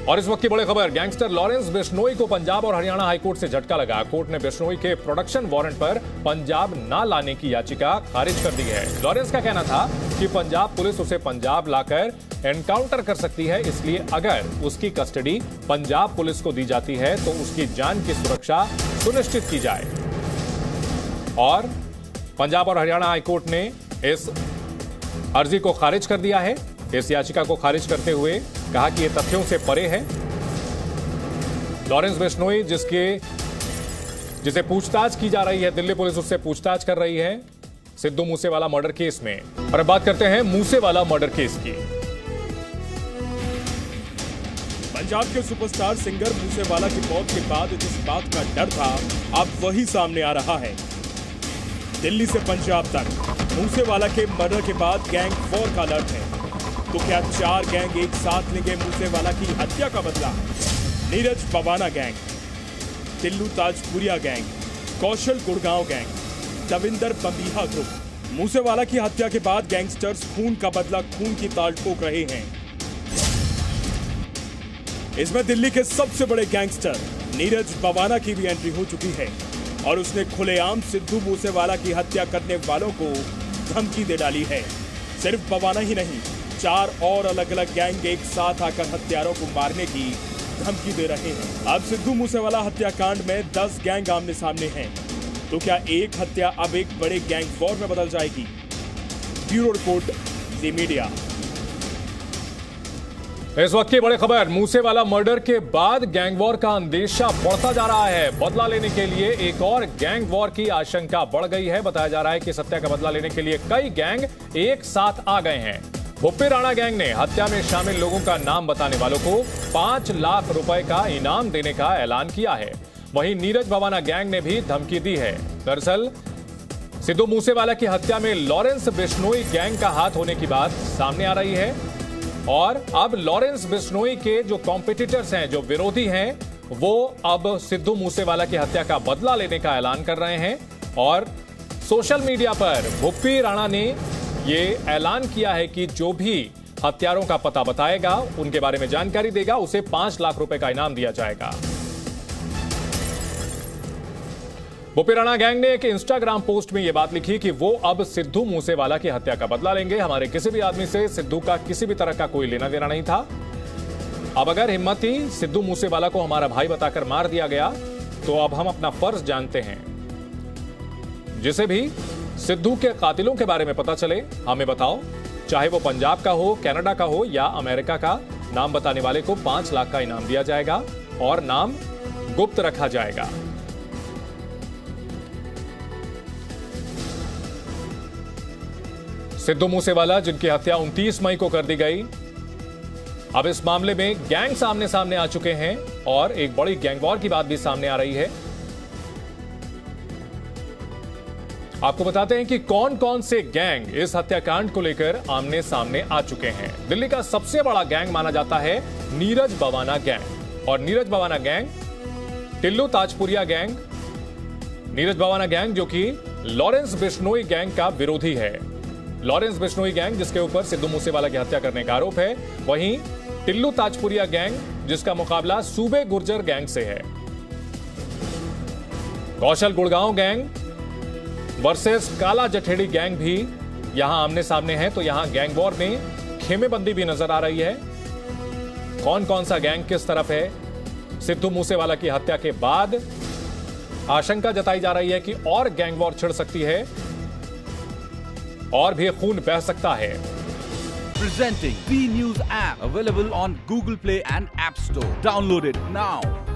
और इस वक्त की बड़ी खबर, गैंगस्टर लॉरेंस बिश्नोई को पंजाब और हरियाणा हाईकोर्ट से झटका लगा। कोर्ट ने बिश्नोई के प्रोडक्शन वारंट पर पंजाब न लाने की याचिका खारिज कर दी है। लॉरेंस का कहना था कि पंजाब पुलिस उसे पंजाब लाकर एनकाउंटर कर सकती है, इसलिए अगर उसकी कस्टडी पंजाब पुलिस को दी जाती है तो उसकी जान की सुरक्षा सुनिश्चित की जाए। और पंजाब और हरियाणा हाईकोर्ट ने इस अर्जी को खारिज कर दिया है। इस याचिका को खारिज करते हुए कहा कि यह तथ्यों से परे है। लॉरेंस बिश्नोई जिसे पूछताछ की जा रही है, दिल्ली पुलिस उससे पूछताछ कर रही है सिद्धू मूसेवाला मर्डर केस में। और अब बात करते हैं मूसेवाला मर्डर केस की। पंजाब के सुपरस्टार सिंगर मूसेवाला की मौत के बाद जिस बात का डर था, अब वही सामने आ रहा है। दिल्ली से पंजाब तक मूसेवाला के मर्डर के बाद गैंग वॉर का अलर्ट है। तो क्या 4 गैंग एक साथ लेंगे मूसेवाला की हत्या का बदला? नीरज बवाना गैंग, टिल्लू ताजपुरिया गैंग, कौशल गुड़गांव गैंग, दविंदर बंबीहा ग्रुप। मूसेवाला की हत्या के बाद गैंगस्टर्स खून का बदला खून की ताल ठोक रहे हैं। इसमें दिल्ली के सबसे बड़े गैंगस्टर नीरज बवाना की भी एंट्री हो चुकी है और उसने खुलेआम सिद्धू मूसेवाला की हत्या करने वालों को धमकी दे डाली है। सिर्फ बवाना ही नहीं, 4 और अलग अलग गैंग एक साथ आकर हत्यारों को मारने की धमकी दे रहे हैं। अब सिद्धू मूसेवाला हत्याकांड में 10 गैंग आमने सामने हैं। तो क्या एक हत्या अब एक बड़े गैंग वॉर में बदल जाएगी? ब्यूरो रिपोर्ट, दी मीडिया। इस वक्त की बड़ी खबर, मूसेवाला मर्डर के बाद गैंग वॉर का अंदेशा बढ़ता जा रहा है। बदला लेने के लिए एक और गैंग वॉर की आशंका बढ़ गई है। बताया जा रहा है कि हत्या का बदला लेने के लिए कई गैंग एक साथ आ गए हैं। भुप्पी राणा गैंग ने हत्या में शामिल लोगों का नाम बताने वालों को 5 लाख रुपए का इनाम देने का ऐलान किया है। वहीं नीरज बवाना गैंग ने भी धमकी दी है। दरअसल सिद्धू मूसेवाला की हत्या में लॉरेंस बिश्नोई गैंग का हाथ होने की बात सामने आ रही है और अब लॉरेंस बिश्नोई के जो कॉम्पिटिटर्स हैं, जो विरोधी हैं, वो अब सिद्धू मूसेवाला की हत्या का बदला लेने का ऐलान कर रहे हैं। और सोशल मीडिया पर भुप्पी राणा ने ये ऐलान किया है कि जो भी हत्यारों का पता बताएगा, उनके बारे में जानकारी देगा, उसे 5 लाख रुपए का इनाम दिया जाएगा। भुप्पी राणा गैंग ने एक इंस्टाग्राम पोस्ट में यह बात लिखी कि वो अब सिद्धू मूसेवाला की हत्या का बदला लेंगे। हमारे किसी भी आदमी से सिद्धू का किसी भी तरह का कोई लेना देना नहीं था। अब अगर हिम्मत ही सिद्धू मूसेवाला को हमारा भाई बताकर मार दिया गया तो अब हम अपना फर्ज जानते हैं। जिसे भी सिद्धू के कातिलों के बारे में पता चले हमें बताओ, चाहे वो पंजाब का हो, कनाडा का हो या अमेरिका का। नाम बताने वाले को 5 लाख का इनाम दिया जाएगा और नाम गुप्त रखा जाएगा। सिद्धू मूसेवाला, जिनकी हत्या 29 मई को कर दी गई, अब इस मामले में गैंग सामने आ चुके हैं और एक बड़ी गैंग वॉर की बात भी सामने आ रही है। आपको बताते हैं कि कौन कौन से गैंग इस हत्याकांड को लेकर आमने सामने आ चुके हैं। दिल्ली का सबसे बड़ा गैंग माना जाता है नीरज बवाना गैंग। और Neeraj Bawana gang, Tillu Tajpuriya gang, Neeraj Bawana gang जो कि लॉरेंस बिश्नोई गैंग का विरोधी है। लॉरेंस बिश्नोई गैंग जिसके ऊपर सिद्धू मूसेवाला की हत्या करने का आरोप है, वहीं टिल्लू ताजपुरिया गैंग जिसका मुकाबला सूबे गुर्जर गैंग से है। कौशल गुड़गांव गैंग वर्सेस काला जठेड़ी गैंग भी यहां आमने सामने है। तो यहां गैंग वॉर में खेमेबंदी भी नजर आ रही है। कौन कौन सा गैंग किस तरफ है? सिद्धू मूसेवाला की हत्या के बाद आशंका जताई जा रही है कि और गैंग वॉर छिड़ सकती है और भी खून बह सकता है। Presenting B News app available on Google Play and App Store. Download it now.